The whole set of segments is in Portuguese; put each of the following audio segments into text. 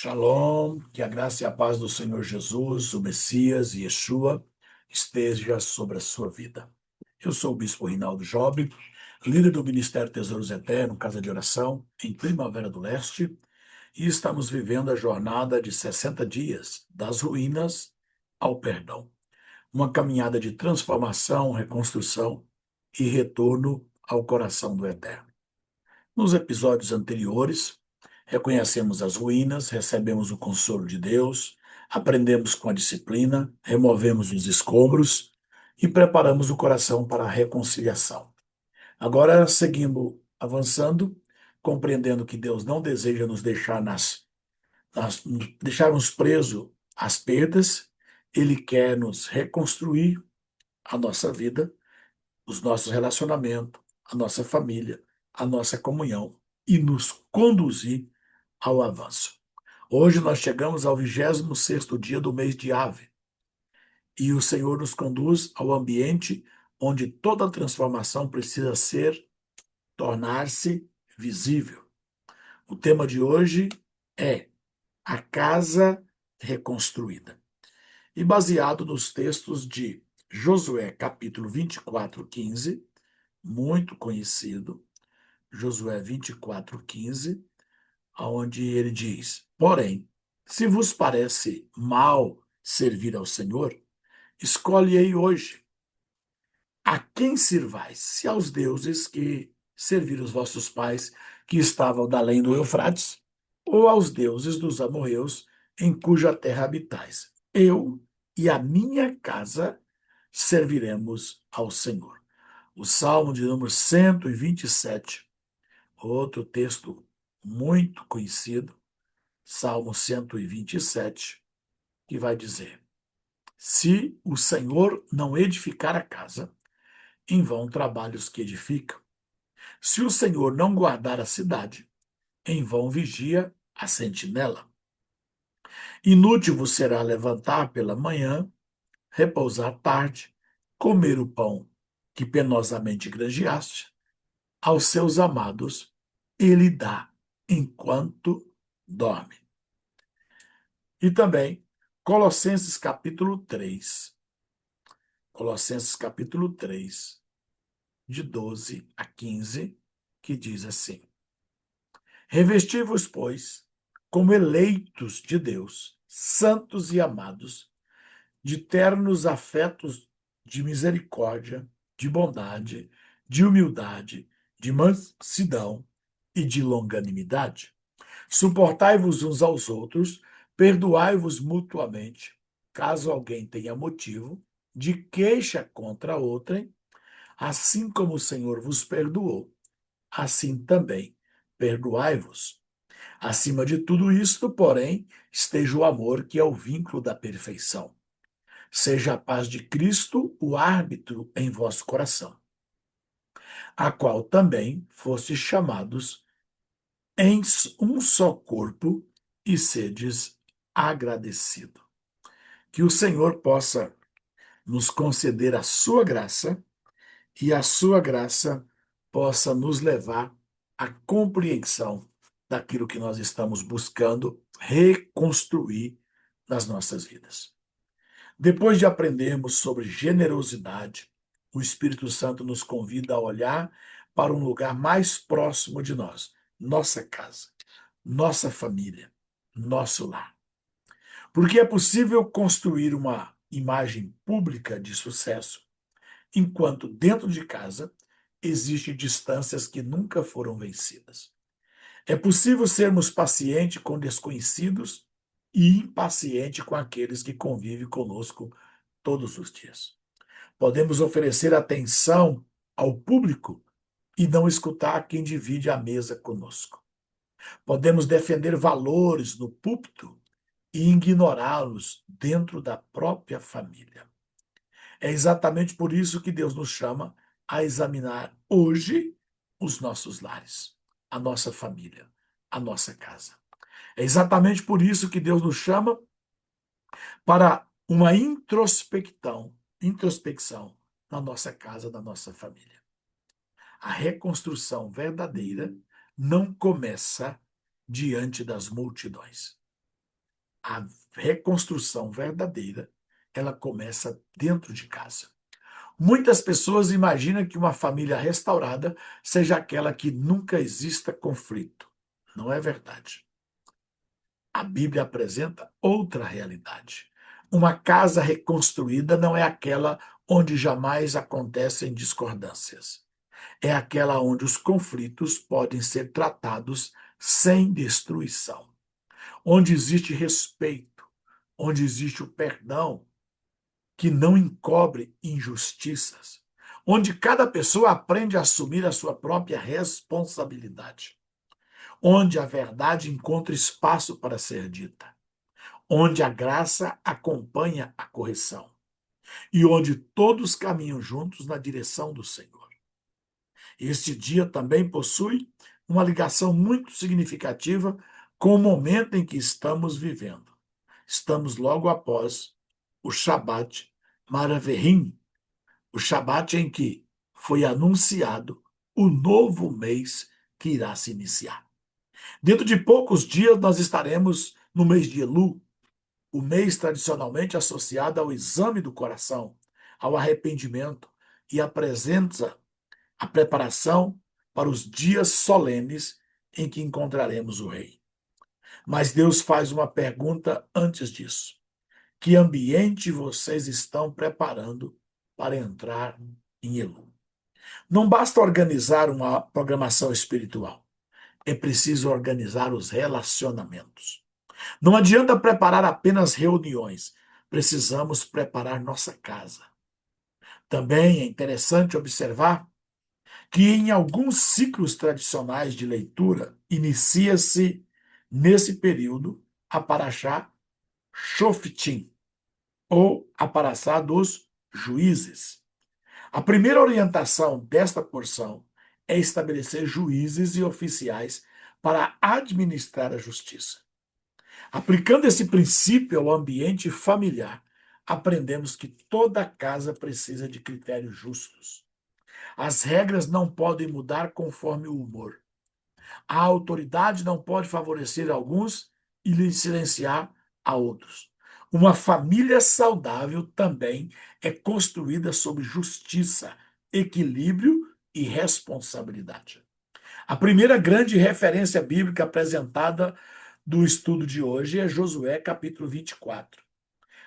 Shalom, que a graça e a paz do Senhor Jesus, o Messias e Yeshua, esteja sobre a sua vida. Eu sou o Bispo Rinaldo Jobe, líder do Ministério Tesouros Eterno, Casa de Oração, em Primavera do Leste, e estamos vivendo a jornada de 60 dias, das ruínas ao perdão. Uma caminhada de transformação, reconstrução e retorno ao coração do Eterno. Nos episódios anteriores, reconhecemos as ruínas, recebemos o consolo de Deus, aprendemos com a disciplina, removemos os escombros e preparamos o coração para a reconciliação. Agora, seguindo avançando, compreendendo que Deus não deseja nos deixar deixarmos presos às perdas, Ele quer nos reconstruir a nossa vida, os nossos relacionamentos, a nossa família, a nossa comunhão e nos conduzir ao avanço. Hoje nós chegamos ao 26º dia do mês de Ave e o Senhor nos conduz ao ambiente onde toda transformação precisa tornar-se visível. O tema de hoje é a casa reconstruída. E baseado nos textos de Josué, capítulo 24, 15, muito conhecido, Josué 24, 15, onde ele diz: Porém, se vos parece mal servir ao Senhor, escolhe-ei hoje a quem sirvais, se aos deuses que serviram os vossos pais, que estavam da além do Eufrates, ou aos deuses dos amorreus, em cuja terra habitais. Eu e a minha casa serviremos ao Senhor. O Salmo de número 127, outro texto muito conhecido, Salmo 127, que vai dizer: Se o Senhor não edificar a casa, em vão trabalham os que edificam. Se o Senhor não guardar a cidade, em vão vigia a sentinela. Inútil vos será levantar pela manhã, repousar tarde, comer o pão que penosamente granjeaste, aos seus amados ele dá enquanto dorme. E também Colossenses capítulo 3. Colossenses capítulo 3, de 12 a 15, que diz assim: Revesti-vos, pois, como eleitos de Deus, santos e amados, de ternos afetos de misericórdia, de bondade, de humildade, de mansidão e de longanimidade. Suportai-vos uns aos outros, perdoai-vos mutuamente, caso alguém tenha motivo de queixa contra outrem, assim como o Senhor vos perdoou, assim também perdoai-vos. Acima de tudo isto, porém, esteja o amor, que é o vínculo da perfeição. Seja a paz de Cristo o árbitro em vosso coração, a qual também fostes chamados em um só corpo, e sedes agradecido. Que o Senhor possa nos conceder a sua graça e a sua graça possa nos levar à compreensão daquilo que nós estamos buscando reconstruir nas nossas vidas. Depois de aprendermos sobre generosidade, o Espírito Santo nos convida a olhar para um lugar mais próximo de nós, nossa casa, nossa família, nosso lar. Porque é possível construir uma imagem pública de sucesso, enquanto dentro de casa existem distâncias que nunca foram vencidas. É possível sermos pacientes com desconhecidos e impacientes com aqueles que convivem conosco todos os dias. Podemos oferecer atenção ao público e não escutar quem divide a mesa conosco. Podemos defender valores no púlpito e ignorá-los dentro da própria família. É exatamente por isso que Deus nos chama a examinar hoje os nossos lares, a nossa família, a nossa casa. É exatamente por isso que Deus nos chama para uma introspecção na nossa casa, na nossa família. A reconstrução verdadeira não começa diante das multidões. A reconstrução verdadeira, ela começa dentro de casa. Muitas pessoas imaginam que uma família restaurada seja aquela que nunca exista conflito. Não é verdade. A Bíblia apresenta outra realidade. Uma casa reconstruída não é aquela onde jamais acontecem discordâncias. É aquela onde os conflitos podem ser tratados sem destruição, onde existe respeito, onde existe o perdão que não encobre injustiças, onde cada pessoa aprende a assumir a sua própria responsabilidade, onde a verdade encontra espaço para ser dita, onde a graça acompanha a correção e onde todos caminham juntos na direção do Senhor. Este dia também possui uma ligação muito significativa com o momento em que estamos vivendo. Estamos logo após o Shabat Maraverrim, o Shabat em que foi anunciado o novo mês que irá se iniciar. Dentro de poucos dias nós estaremos no mês de Elu, o mês tradicionalmente associado ao exame do coração, ao arrependimento e apresenta a preparação para os dias solenes em que encontraremos o Rei. Mas Deus faz uma pergunta antes disso. Que ambiente vocês estão preparando para entrar em Elu? Não basta organizar uma programação espiritual. É preciso organizar os relacionamentos. Não adianta preparar apenas reuniões. Precisamos preparar nossa casa. Também é interessante observar que em alguns ciclos tradicionais de leitura inicia-se nesse período a Paraxá Shoftim, ou a Paraxá dos Juízes. A primeira orientação desta porção é estabelecer juízes e oficiais para administrar a justiça. Aplicando esse princípio ao ambiente familiar, aprendemos que toda casa precisa de critérios justos. As regras não podem mudar conforme o humor. A autoridade não pode favorecer alguns e lhe silenciar a outros. Uma família saudável também é construída sobre justiça, equilíbrio e responsabilidade. A primeira grande referência bíblica apresentada do estudo de hoje é Josué, capítulo 24.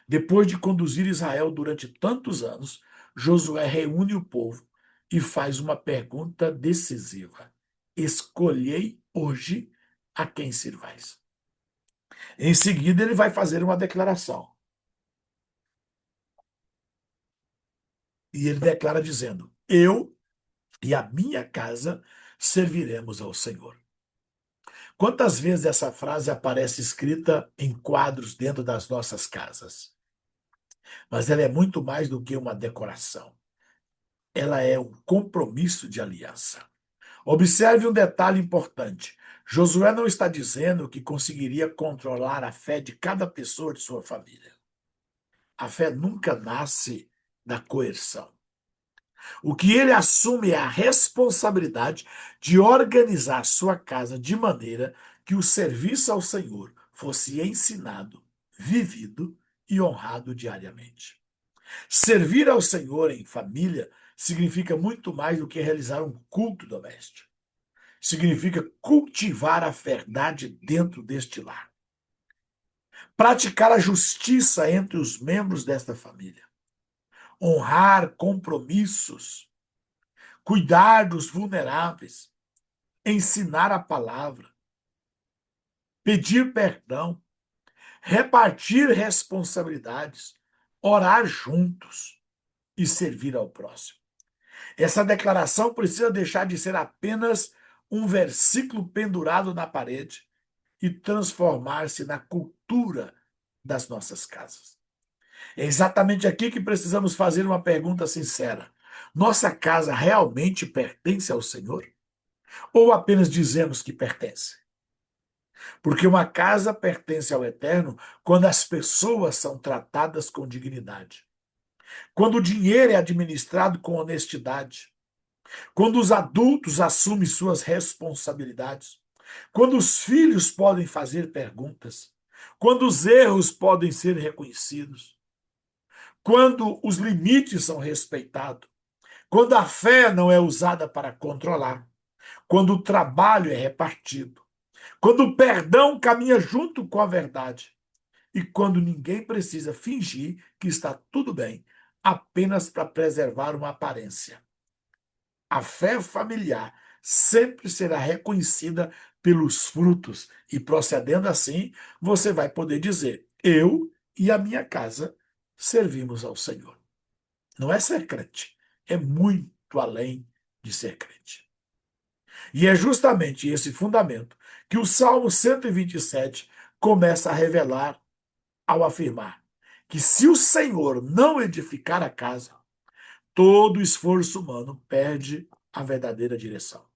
Depois de conduzir Israel durante tantos anos, Josué reúne o povo e faz uma pergunta decisiva: escolhei hoje a quem sirvais. Em seguida, ele vai fazer uma declaração. E ele declara dizendo: eu e a minha casa serviremos ao Senhor. Quantas vezes essa frase aparece escrita em quadros dentro das nossas casas? Mas ela é muito mais do que uma decoração. Ela é um compromisso de aliança. Observe um detalhe importante. Josué não está dizendo que conseguiria controlar a fé de cada pessoa de sua família. A fé nunca nasce da coerção. O que ele assume é a responsabilidade de organizar sua casa de maneira que o serviço ao Senhor fosse ensinado, vivido e honrado diariamente. Servir ao Senhor em família significa muito mais do que realizar um culto doméstico. Significa cultivar a verdade dentro deste lar. Praticar a justiça entre os membros desta família. Honrar compromissos. Cuidar dos vulneráveis. Ensinar a palavra. Pedir perdão. Repartir responsabilidades. Orar juntos e servir ao próximo. Essa declaração precisa deixar de ser apenas um versículo pendurado na parede e transformar-se na cultura das nossas casas. É exatamente aqui que precisamos fazer uma pergunta sincera. Nossa casa realmente pertence ao Senhor? Ou apenas dizemos que pertence? Porque uma casa pertence ao Eterno quando as pessoas são tratadas com dignidade, quando o dinheiro é administrado com honestidade, quando os adultos assumem suas responsabilidades, quando os filhos podem fazer perguntas, quando os erros podem ser reconhecidos, quando os limites são respeitados, quando a fé não é usada para controlar, quando o trabalho é repartido, quando o perdão caminha junto com a verdade e quando ninguém precisa fingir que está tudo bem apenas para preservar uma aparência. A fé familiar sempre será reconhecida pelos frutos e, procedendo assim, você vai poder dizer: eu e a minha casa servimos ao Senhor. Não é ser crente, é muito além de ser crente. E é justamente esse fundamento que o Salmo 127 começa a revelar ao afirmar que se o Senhor não edificar a casa, todo esforço humano perde a verdadeira direção.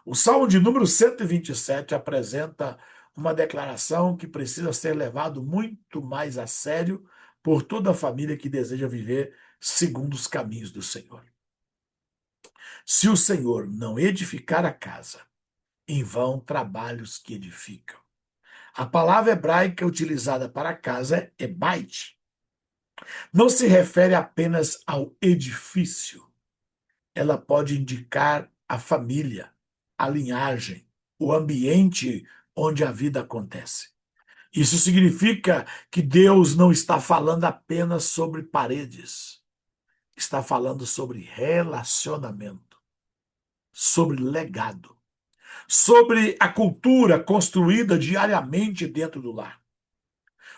O Salmo de número 127 apresenta uma declaração que precisa ser levado muito mais a sério por toda a família que deseja viver segundo os caminhos do Senhor. Se o Senhor não edificar a casa, em vão trabalhos que edificam. A palavra hebraica utilizada para casa é bait. Não se refere apenas ao edifício. Ela pode indicar a família, a linhagem, o ambiente onde a vida acontece. Isso significa que Deus não está falando apenas sobre paredes, está falando sobre relacionamento, sobre legado, sobre a cultura construída diariamente dentro do lar.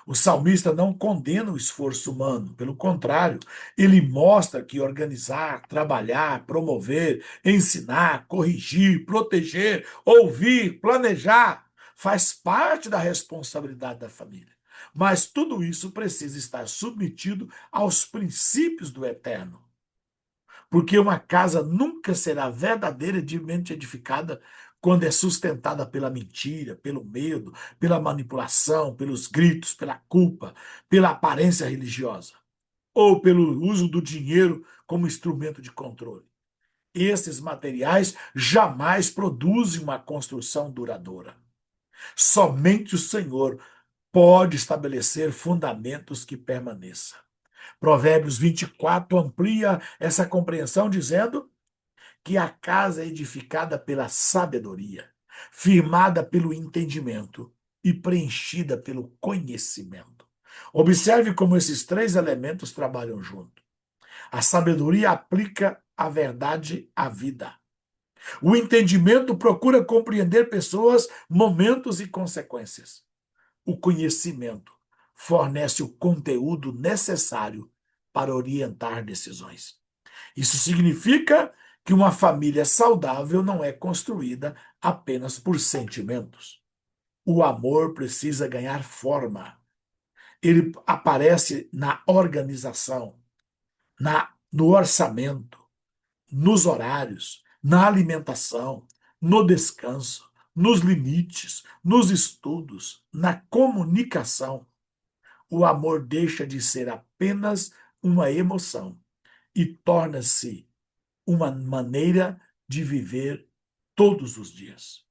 O salmista não condena o esforço humano, pelo contrário, ele mostra que organizar, trabalhar, promover, ensinar, corrigir, proteger, ouvir, planejar faz parte da responsabilidade da família. Mas tudo isso precisa estar submetido aos princípios do eterno. Porque uma casa nunca será verdadeiramente edificada quando é sustentada pela mentira, pelo medo, pela manipulação, pelos gritos, pela culpa, pela aparência religiosa, ou pelo uso do dinheiro como instrumento de controle. Esses materiais jamais produzem uma construção duradoura. Somente o Senhor pode estabelecer fundamentos que permaneçam. Provérbios 24 amplia essa compreensão, dizendo que a casa é edificada pela sabedoria, firmada pelo entendimento e preenchida pelo conhecimento. Observe como esses três elementos trabalham junto. A sabedoria aplica a verdade à vida. O entendimento procura compreender pessoas, momentos e consequências. O conhecimento fornece o conteúdo necessário para orientar decisões. Isso significa que uma família saudável não é construída apenas por sentimentos. O amor precisa ganhar forma. Ele aparece na organização, no orçamento, nos horários, na alimentação, no descanso, nos limites, nos estudos, na comunicação. O amor deixa de ser apenas uma emoção e torna-se uma maneira de viver todos os dias.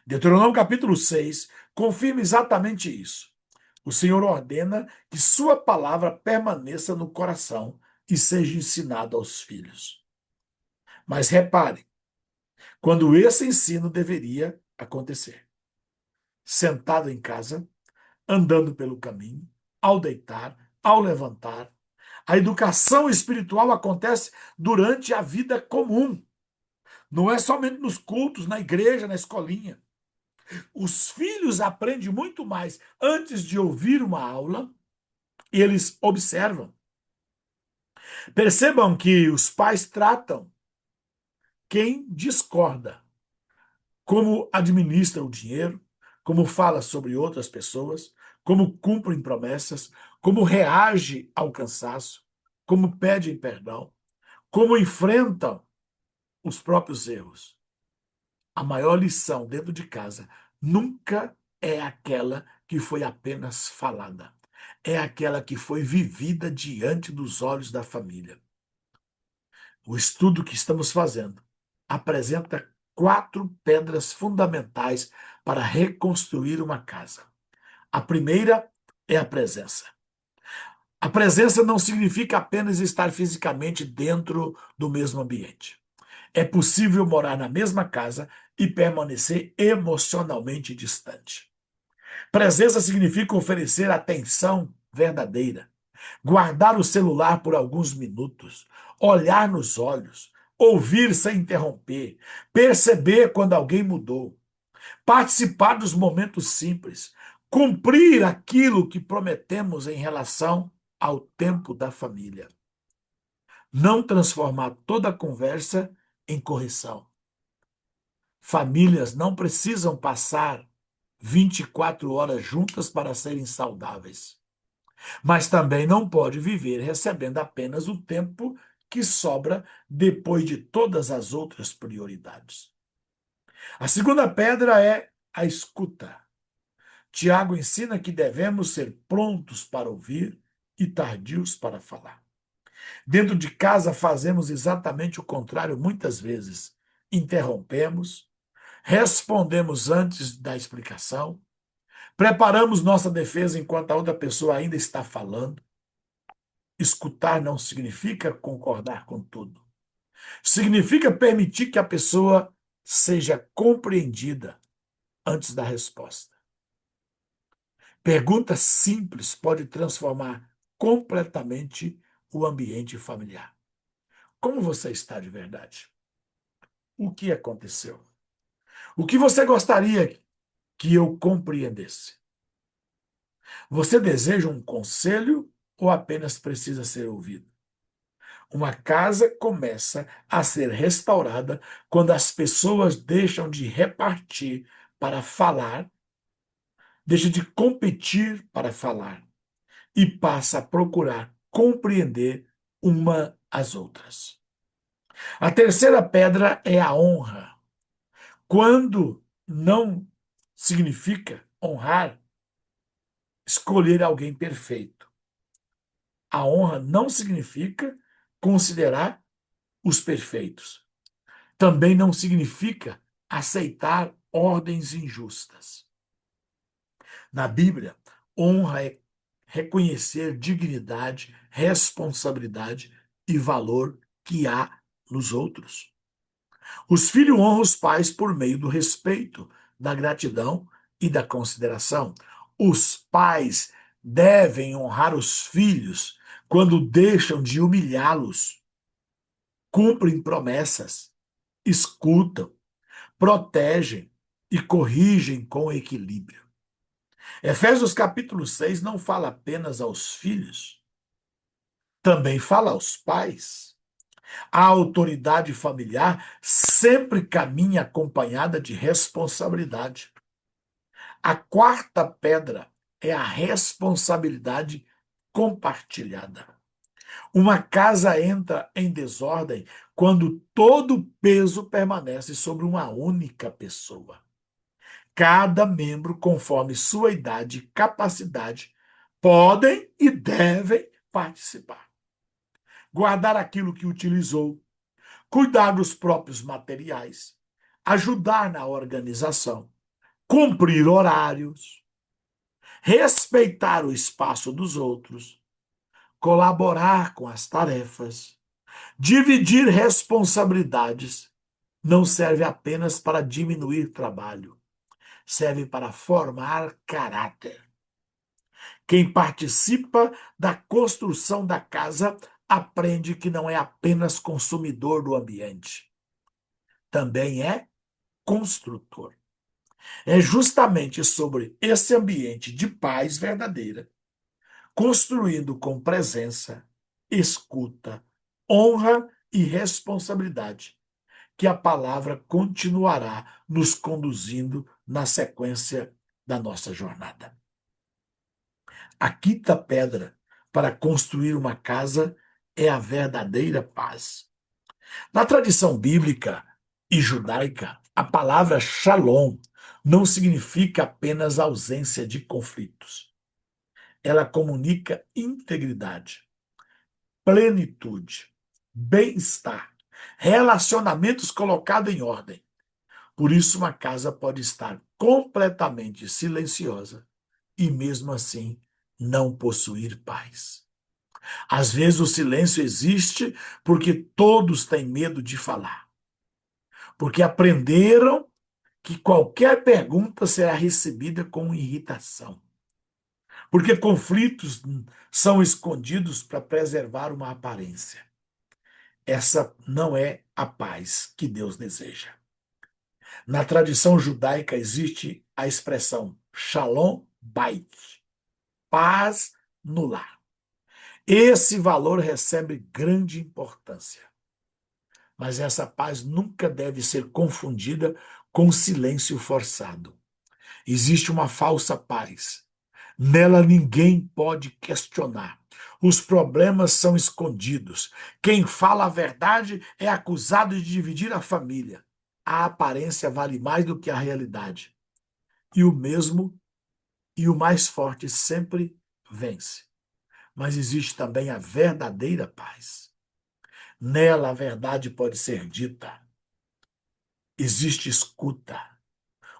Deuteronômio capítulo 6 confirma exatamente isso. O Senhor ordena que sua palavra permaneça no coração e seja ensinada aos filhos. Mas repare, quando esse ensino deveria acontecer. Sentado em casa, andando pelo caminho, ao deitar, ao levantar. A educação espiritual acontece durante a vida comum. Não é somente nos cultos, na igreja, na escolinha. Os filhos aprendem muito mais antes de ouvir uma aula, eles observam. Percebam que os pais tratam quem discorda, como administra o dinheiro, como fala sobre outras pessoas, como cumprem promessas, como reage ao cansaço, como pedem perdão, como enfrentam os próprios erros. A maior lição dentro de casa nunca é aquela que foi apenas falada. É aquela que foi vivida diante dos olhos da família. O estudo que estamos fazendo apresenta 4 pedras fundamentais para reconstruir uma casa. A primeira é a presença. A presença não significa apenas estar fisicamente dentro do mesmo ambiente. É possível morar na mesma casa e permanecer emocionalmente distante. Presença significa oferecer atenção verdadeira, guardar o celular por alguns minutos, olhar nos olhos, ouvir sem interromper, perceber quando alguém mudou, participar dos momentos simples, cumprir aquilo que prometemos em relação ao tempo da família. Não transformar toda a conversa em correção. Famílias não precisam passar 24 horas juntas para serem saudáveis, mas também não pode viver recebendo apenas o tempo que sobra depois de todas as outras prioridades. A segunda pedra é a escuta. Tiago ensina que devemos ser prontos para ouvir e tardios para falar. Dentro de casa fazemos exatamente o contrário muitas vezes. Interrompemos, respondemos antes da explicação, preparamos nossa defesa enquanto a outra pessoa ainda está falando. Escutar não significa concordar com tudo. Significa permitir que a pessoa seja compreendida antes da resposta. Perguntas simples podem transformar completamente o ambiente familiar. Como você está de verdade? O que aconteceu? O que você gostaria que eu compreendesse? Você deseja um conselho ou apenas precisa ser ouvido? Uma casa começa a ser restaurada quando as pessoas deixam de repartir para falar, deixam de competir para falar e passa a procurar compreender uma às outras. A terceira pedra é a honra. Quando não significa honrar, escolher alguém perfeito. A honra não significa considerar os perfeitos. Também não significa aceitar ordens injustas. Na Bíblia, honra é reconhecer dignidade, responsabilidade e valor que há nos outros. Os filhos honram os pais por meio do respeito, da gratidão e da consideração. Os pais devem honrar os filhos quando deixam de humilhá-los, cumprem promessas, escutam, protegem e corrigem com equilíbrio. Efésios capítulo 6 não fala apenas aos filhos, também fala aos pais. A autoridade familiar sempre caminha acompanhada de responsabilidade. A quarta pedra é a responsabilidade compartilhada. Uma casa entra em desordem quando todo o peso permanece sobre uma única pessoa. Cada membro, conforme sua idade e capacidade, podem e devem participar. Guardar aquilo que utilizou, cuidar dos próprios materiais, ajudar na organização, cumprir horários, respeitar o espaço dos outros, colaborar com as tarefas, dividir responsabilidades, não serve apenas para diminuir trabalho, serve para formar caráter. Quem participa da construção da casa aprende que não é apenas consumidor do ambiente, também é construtor. É justamente sobre esse ambiente de paz verdadeira, construindo com presença, escuta, honra e responsabilidade, que a palavra continuará nos conduzindo na sequência da nossa jornada. A quinta pedra para construir uma casa é a verdadeira paz. Na tradição bíblica e judaica, a palavra shalom não significa apenas ausência de conflitos. Ela comunica integridade, plenitude, bem-estar, relacionamentos colocados em ordem. Por isso, uma casa pode estar completamente silenciosa e mesmo assim não possuir paz. Às vezes o silêncio existe porque todos têm medo de falar, porque aprenderam que qualquer pergunta será recebida com irritação, porque conflitos são escondidos para preservar uma aparência. Essa não é a paz que Deus deseja. Na tradição judaica existe a expressão Shalom Bait, paz no lar. Esse valor recebe grande importância, mas essa paz nunca deve ser confundida com silêncio forçado. Existe uma falsa paz. Nela ninguém pode questionar. Os problemas são escondidos. Quem fala a verdade é acusado de dividir a família. A aparência vale mais do que a realidade. E o mesmo e o mais forte sempre vence. Mas existe também a verdadeira paz. Nela a verdade pode ser dita. Existe escuta.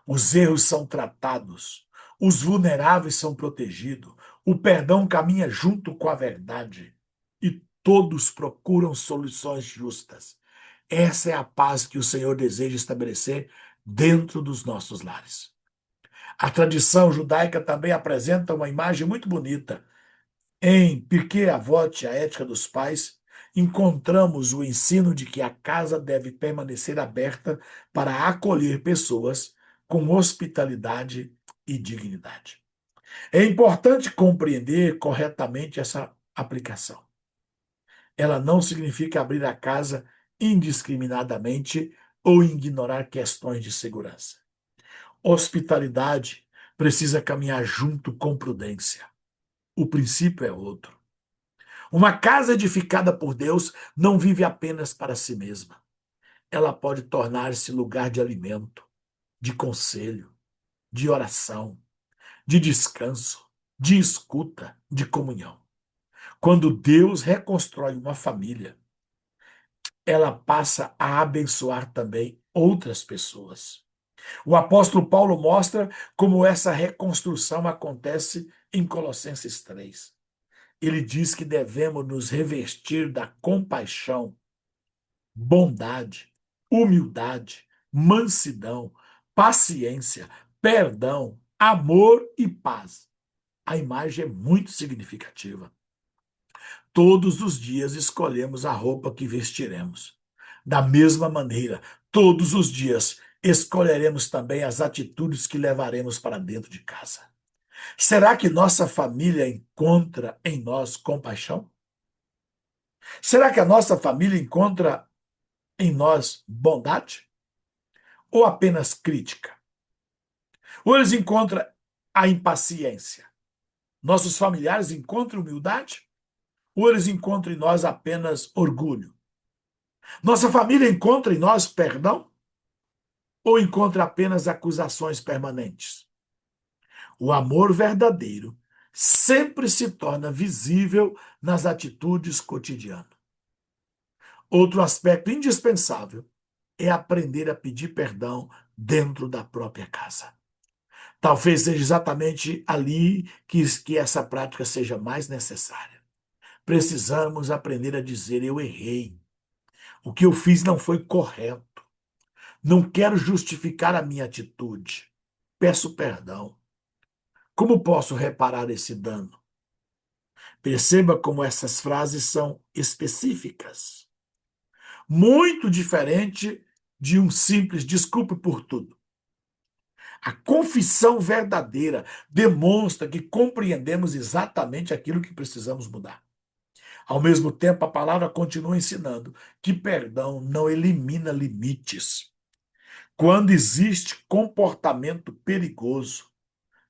Os erros são tratados. Os vulneráveis são protegidos. O perdão caminha junto com a verdade. E todos procuram soluções justas. Essa é a paz que o Senhor deseja estabelecer dentro dos nossos lares. A tradição judaica também apresenta uma imagem muito bonita. Em Pirkei Avot, a ética dos pais, encontramos o ensino de que a casa deve permanecer aberta para acolher pessoas com hospitalidade e dignidade. É importante compreender corretamente essa aplicação. Ela não significa abrir a casa indiscriminadamente ou ignorar questões de segurança. Hospitalidade precisa caminhar junto com prudência. O princípio é outro. Uma casa edificada por Deus não vive apenas para si mesma. Ela pode tornar-se lugar de alimento, de conselho, de oração, de descanso, de escuta, de comunhão. Quando Deus reconstrói uma família, ela passa a abençoar também outras pessoas. O apóstolo Paulo mostra como essa reconstrução acontece em Colossenses 3. Ele diz que devemos nos revestir da compaixão, bondade, humildade, mansidão, paciência, perdão, amor e paz. A imagem é muito significativa. Todos os dias escolhemos a roupa que vestiremos. Da mesma maneira, todos os dias escolheremos também as atitudes que levaremos para dentro de casa. Será que nossa família encontra em nós compaixão? Será que a nossa família encontra em nós bondade? Ou apenas crítica? Ou eles encontram a impaciência? Nossos familiares encontram humildade? Ou eles encontram em nós apenas orgulho? Nossa família encontra em nós perdão? Ou encontra apenas acusações permanentes? O amor verdadeiro sempre se torna visível nas atitudes cotidianas. Outro aspecto indispensável é aprender a pedir perdão dentro da própria casa. Talvez seja exatamente ali que essa prática seja mais necessária. Precisamos aprender a dizer: eu errei. O que eu fiz não foi correto. Não quero justificar a minha atitude. Peço perdão. Como posso reparar esse dano? Perceba como essas frases são específicas. Muito diferente de um simples desculpe por tudo. A confissão verdadeira demonstra que compreendemos exatamente aquilo que precisamos mudar. Ao mesmo tempo, a palavra continua ensinando que perdão não elimina limites. Quando existe comportamento perigoso,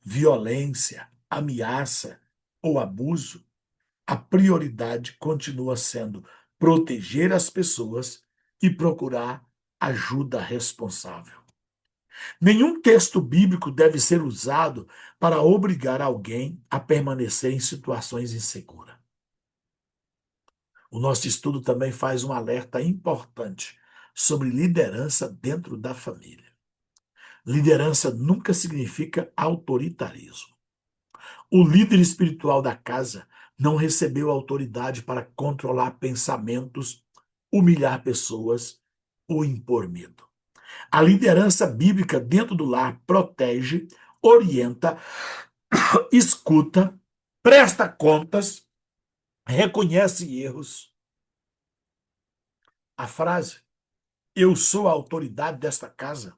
violência, ameaça ou abuso, a prioridade continua sendo proteger as pessoas e procurar ajuda responsável. Nenhum texto bíblico deve ser usado para obrigar alguém a permanecer em situações inseguras. O nosso estudo também faz um alerta importante sobre liderança dentro da família. Liderança nunca significa autoritarismo. O líder espiritual da casa não recebeu autoridade para controlar pensamentos, humilhar pessoas ou impor medo. A liderança bíblica dentro do lar protege, orienta, escuta, presta contas, reconhece erros. A frase "eu sou a autoridade desta casa"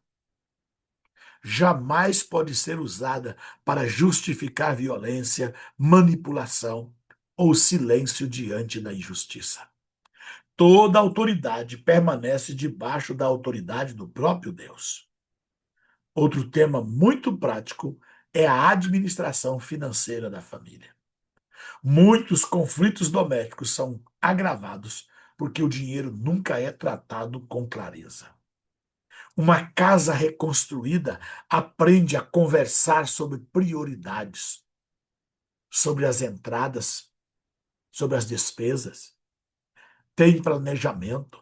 jamais pode ser usada para justificar violência, manipulação ou silêncio diante da injustiça. Toda autoridade permanece debaixo da autoridade do próprio Deus. Outro tema muito prático é a administração financeira da família. Muitos conflitos domésticos são agravados porque o dinheiro nunca é tratado com clareza. Uma casa reconstruída aprende a conversar sobre prioridades, sobre as entradas, sobre as despesas, tem planejamento,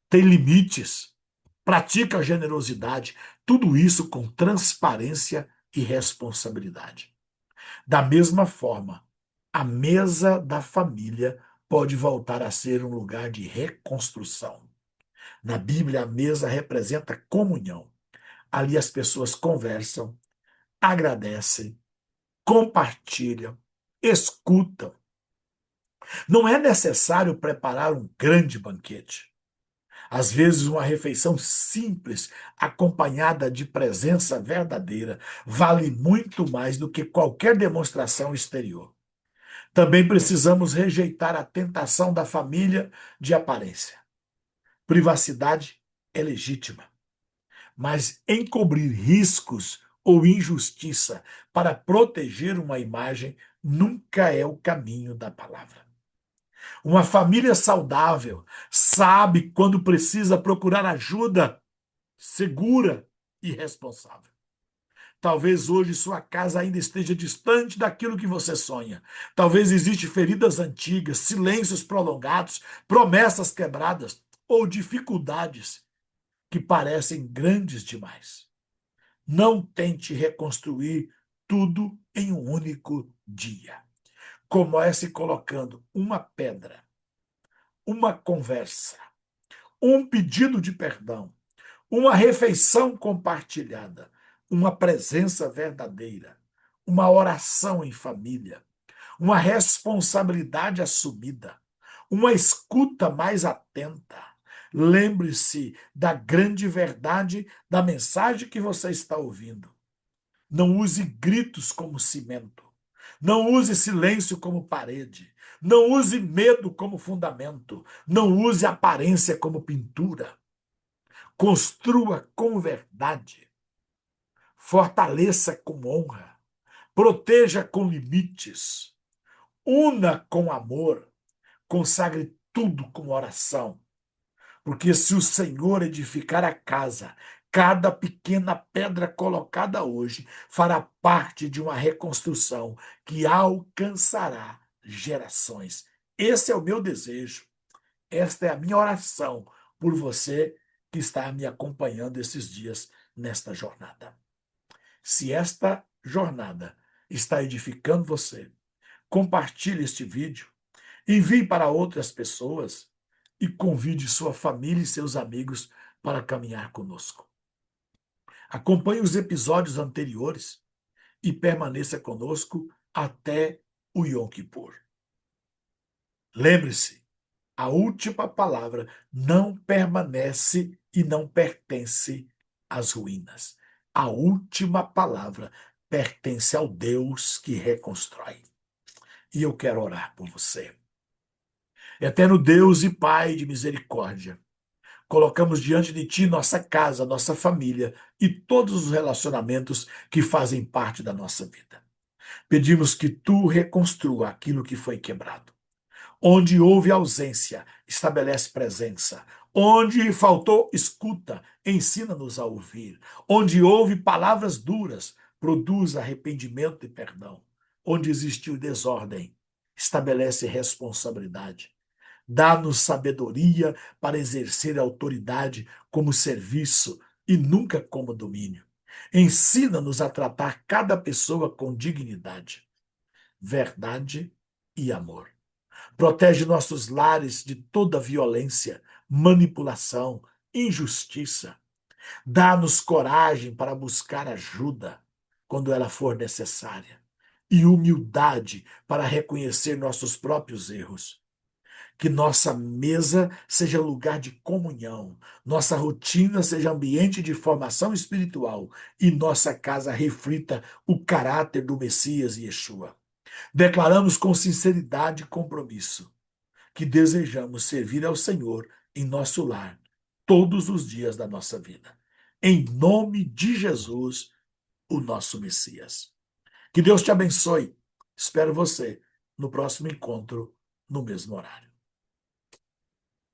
tem limites, pratica a generosidade, tudo isso com transparência e responsabilidade. Da mesma forma, a mesa da família pode voltar a ser um lugar de reconstrução. Na Bíblia, a mesa representa comunhão. Ali as pessoas conversam, agradecem, compartilham, escutam. Não é necessário preparar um grande banquete. Às vezes, uma refeição simples, acompanhada de presença verdadeira, vale muito mais do que qualquer demonstração exterior. Também precisamos rejeitar a tentação da família de aparência. Privacidade é legítima, mas encobrir riscos ou injustiça para proteger uma imagem nunca é o caminho da palavra. Uma família saudável sabe quando precisa procurar ajuda segura e responsável. Talvez hoje sua casa ainda esteja distante daquilo que você sonha. Talvez existam feridas antigas, silêncios prolongados, promessas quebradas ou dificuldades que parecem grandes demais. Não tente reconstruir tudo em um único dia. Comece colocando uma pedra, uma conversa, um pedido de perdão, uma refeição compartilhada, uma presença verdadeira, uma oração em família, uma responsabilidade assumida, uma escuta mais atenta. Lembre-se da grande verdade da mensagem que você está ouvindo. Não use gritos como cimento. Não use silêncio como parede. Não use medo como fundamento. Não use aparência como pintura. Construa com verdade. Fortaleça com honra. Proteja com limites. Una com amor. Consagre tudo com oração. Porque se o Senhor edificar a casa, cada pequena pedra colocada hoje fará parte de uma reconstrução que alcançará gerações. Esse é o meu desejo. Esta é a minha oração por você que está me acompanhando esses dias nesta jornada. Se esta jornada está edificando você, compartilhe este vídeo, envie para outras pessoas e convide sua família e seus amigos para caminhar conosco. Acompanhe os episódios anteriores e permaneça conosco até o Yom Kippur. Lembre-se, a última palavra não permanece e não pertence às ruínas. A última palavra pertence ao Deus que reconstrói. E eu quero orar por você. Eterno Deus e Pai de misericórdia, colocamos diante de Ti nossa casa, nossa família e todos os relacionamentos que fazem parte da nossa vida. Pedimos que Tu reconstrua aquilo que foi quebrado. Onde houve ausência, estabelece presença. Onde faltou escuta, ensina-nos a ouvir. Onde houve palavras duras, produz arrependimento e perdão. Onde existiu desordem, estabelece responsabilidade. Dá-nos sabedoria para exercer a autoridade como serviço e nunca como domínio. Ensina-nos a tratar cada pessoa com dignidade. verdade e amor. Protege nossos lares de toda violência, manipulação, injustiça. Dá-nos coragem para buscar ajuda quando ela for necessária e humildade para reconhecer nossos próprios erros. Que nossa mesa seja lugar de comunhão, nossa rotina seja ambiente de formação espiritual e nossa casa reflita o caráter do Messias Yeshua. Declaramos com sinceridade e compromisso que desejamos servir ao Senhor em nosso lar todos os dias da nossa vida. Em nome de Jesus, o nosso Messias. Que Deus te abençoe. Espero você no próximo encontro, no mesmo horário.